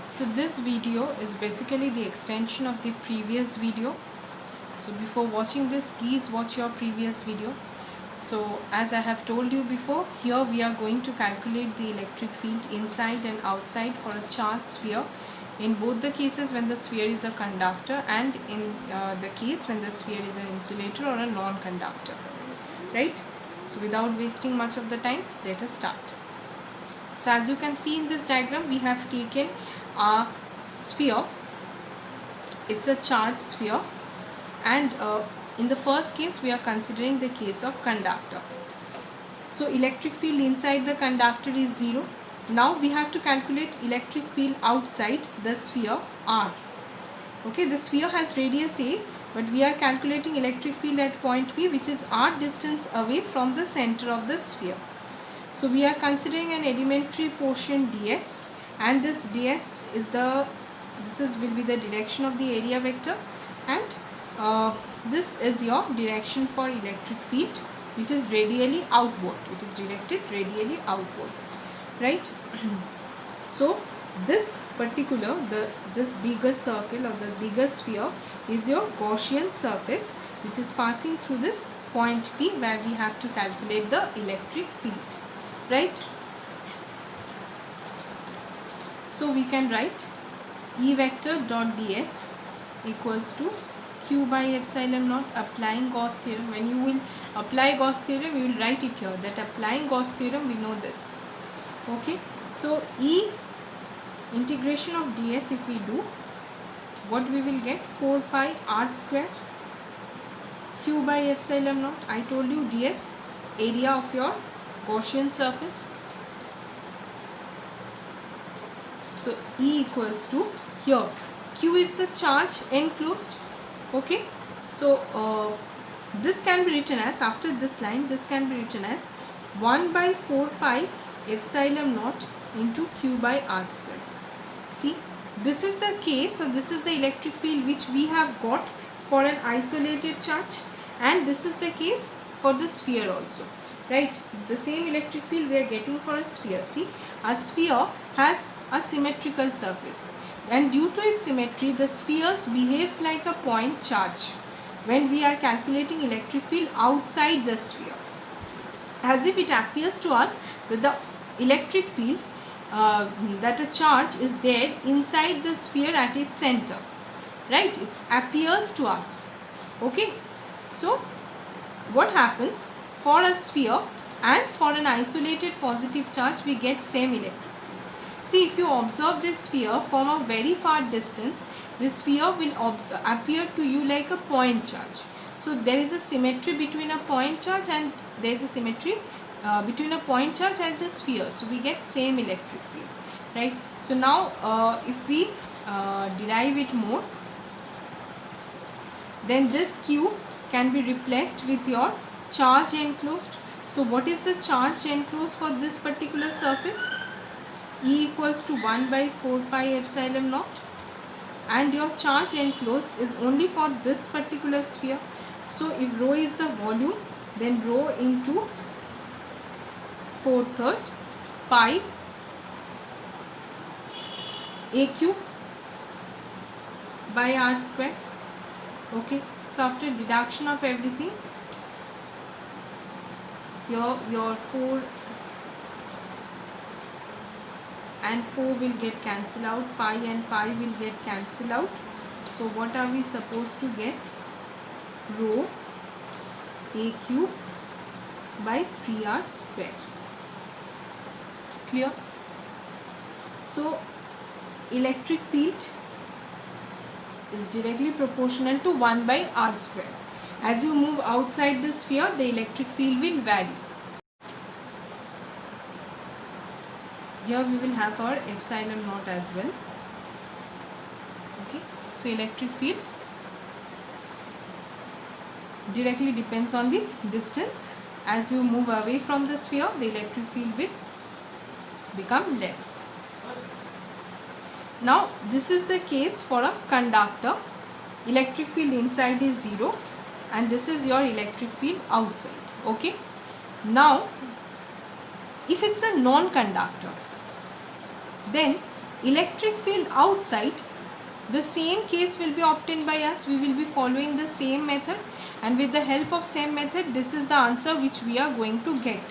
So this video is basically the extension of the previous video. So before watching this, please watch your previous video. So as I have told you before, here we are going to calculate the electric field inside and outside for a charged sphere, in both the cases when the sphere is a conductor and in the case when the sphere is an insulator or a non-conductor, right? So without wasting much of the time, let us start. So as you can see in this diagram, we have taken a sphere. It's a charged sphere, and in the first case we are considering the case of conductor. So electric field inside the conductor is 0. Now we have to calculate electric field outside the sphere R. Okay, the sphere has radius A, but we are calculating electric field at point P, which is R distance away from the center of the sphere. So we are considering an elementary portion ds, and this ds is will be the direction of the area vector, and this is your direction for electric field, which is radially outward. It is directed radially outward, right? So this particular this bigger circle or the bigger sphere is your Gaussian surface, which is passing through this point P, where we have to calculate the electric field, right? So we can write E vector dot ds equals to q by epsilon naught, applying Gauss theorem. When you will apply Gauss theorem, you will write it here, that applying Gauss theorem we know this. Okay, so E integration of ds, if we do, what we will get, 4 pi r square q by epsilon naught. I told you ds, area of your Gaussian surface. So E equals to, here q is the charge enclosed. Okay, so this can be written as, after this line, this can be written as 1 by 4 pi epsilon naught into q by r square. See, this is the case. So this is the electric field which we have got for an isolated charge, and this is the case for the sphere also, right? The same electric field we are getting for a sphere. See, a sphere has a symmetrical surface, and due to its symmetry, the sphere behaves like a point charge when we are calculating electric field outside the sphere, as if it appears to us that the electric field, that a charge is there inside the sphere at its center, right? It appears to us. Okay, so what happens for a sphere and for an isolated positive charge, we get same electric field. See, if you observe this sphere from a very far distance, this sphere will appear to you like a point charge. So there is a symmetry between a point charge, and there is a symmetry between a point charge and a sphere. So we get same electric field, right? So now if we derive it more, then this q can be replaced with your charge enclosed. So what is the charge enclosed for this particular surface? E equals to 1 by 4 pi epsilon naught, and your charge enclosed is only for this particular sphere. So if rho is the volume, then rho into 4/3 pi a cube by r square. Okay, so after deduction of everything, your 4 and 4 will get cancelled out, pi and pi will get cancelled out. So what are we supposed to get? Rho a cube by 3r square. Clear? So electric field is directly proportional to 1 by r square. As you move outside the sphere, the electric field will vary. Here we will have our epsilon naught as well. Okay, so electric field directly depends on the distance. As you move away from the sphere, the electric field will become less. Now this is the case for a conductor. Electric field inside is 0, and this is your electric field outside. Okay, now if it's a non-conductor, then electric field outside, the same case will be obtained by us. We will be following the same method, and with the help of same method, this is the answer which we are going to get.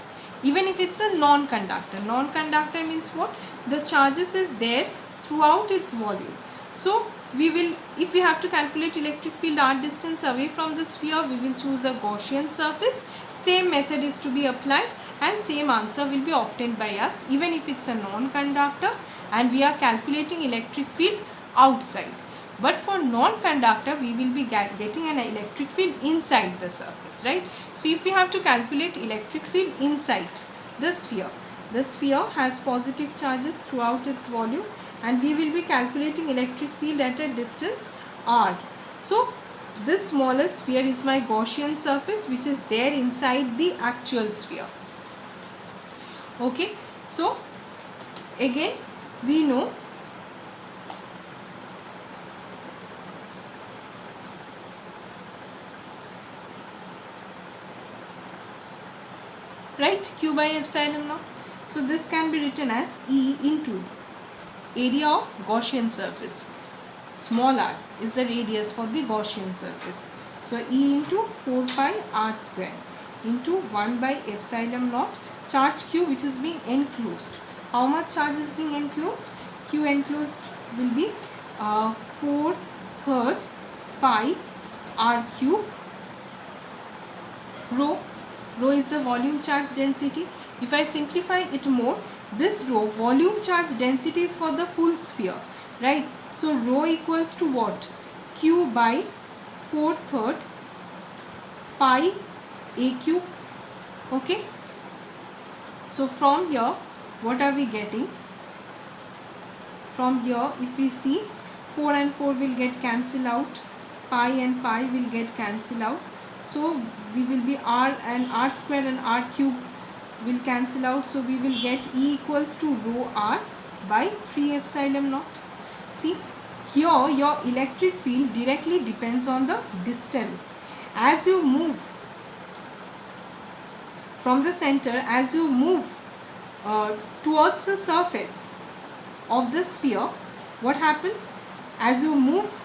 Even if it's a non-conductor. Non-conductor means what? The charges is there throughout its volume. So we will, if we have to calculate electric field r distance away from the sphere, we will choose a Gaussian surface. Same method is to be applied and same answer will be obtained by us, even if it's a non-conductor and we are calculating electric field outside. But for non-conductor, we will be getting an electric field inside the surface, right? So if we have to calculate electric field inside the sphere has positive charges throughout its volume, and we will be calculating electric field at a distance r. So this smaller sphere is my Gaussian surface, which is there inside the actual sphere. Okay, so again we know right, q by epsilon naught. So this can be written as E into area of Gaussian surface. Small r is the radius for the Gaussian surface. So E into 4 pi r square into 1 by epsilon naught, charge q which is being enclosed. How much charge is being enclosed? Q enclosed will be 4/3 pi r cube rho. Rho is the volume charge density. If I simplify it more, this rho, volume charge density, is for the full sphere, right? So rho equals to what? Q by 4/3 pi a cube. Okay. So from here, what are we getting? From here, if we see, 4 and 4 will get cancelled out, pi and pi will get cancelled out. So we will be r and r square and r cube will cancel out. So we will get E equals to rho r by 3 epsilon naught. See, here your electric field directly depends on the distance. As you move from the center, as you move towards the surface of the sphere, what happens? As you move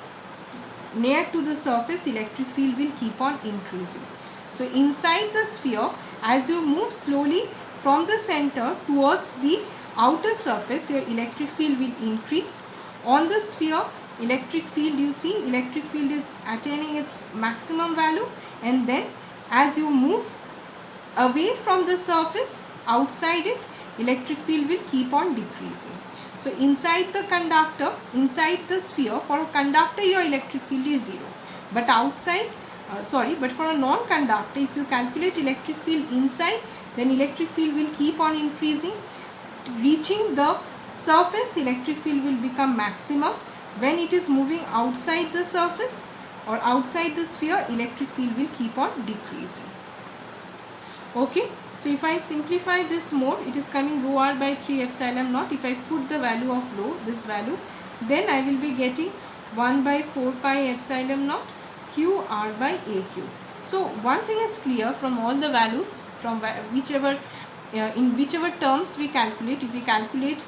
near to the surface, electric field will keep on increasing. So inside the sphere, as you move slowly from the center towards the outer surface, your electric field will increase. On the sphere, electric field, you see, electric field is attaining its maximum value, and then as you move away from the surface, outside it, electric field will keep on decreasing. So inside the conductor, inside the sphere, for a conductor your electric field is 0. But outside, but for a non-conductor, if you calculate electric field inside, then electric field will keep on increasing. Reaching the surface, electric field will become maximum. When it is moving outside the surface or outside the sphere, electric field will keep on decreasing. Okay, so if I simplify this more, it is coming rho r by 3 epsilon naught. If I put the value of rho, this value, then I will be getting 1 by 4 pi epsilon naught q r by a cube. So one thing is clear from all the values, from whichever in whichever terms we calculate. If we calculate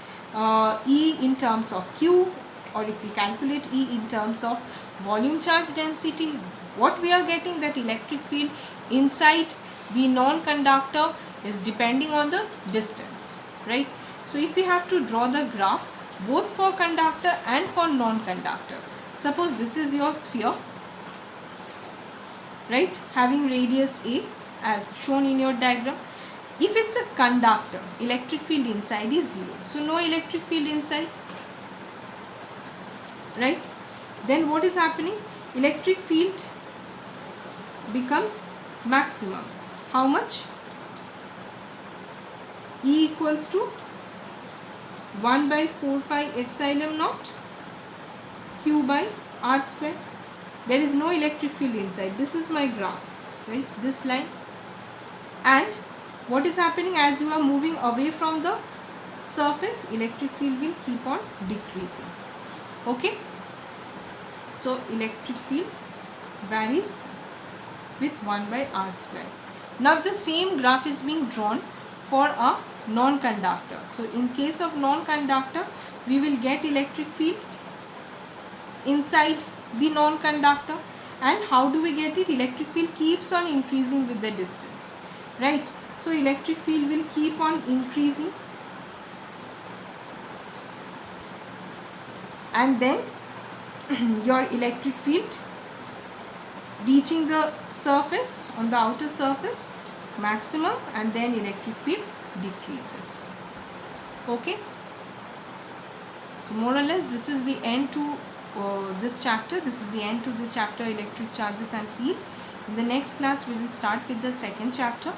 E in terms of q, or if we calculate E in terms of volume charge density, what we are getting, that electric field inside the non-conductor is depending on the distance, right? So if we have to draw the graph both for conductor and for non-conductor, suppose this is your sphere, right, having radius a as shown in your diagram. If it's a conductor, electric field inside is 0, so no electric field inside, right? Then what is happening? Electric field becomes maximum. How much? E equals to 1 by 4 pi epsilon naught q by r square. There is no electric field inside. This is my graph, right? This line. And what is happening? As you are moving away from the surface, electric field will keep on decreasing. Okay? So electric field varies with 1 by r square. Now the same graph is being drawn for a non-conductor. So in case of non-conductor, we will get electric field inside the non-conductor. And how do we get it? Electric field keeps on increasing with the distance, right? So electric field will keep on increasing, and then your electric field reaching the surface, on the outer surface, maximum, and then electric field decreases. Okay, so more or less this is the end to this chapter. This is the end to the chapter electric charges and field. In the next class we will start with the second chapter,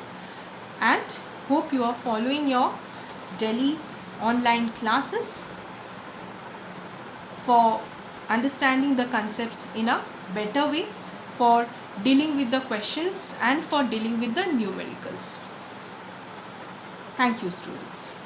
and hope you are following your daily online classes for understanding the concepts in a better way, for dealing with the questions and for dealing with the numericals. Thank you, students.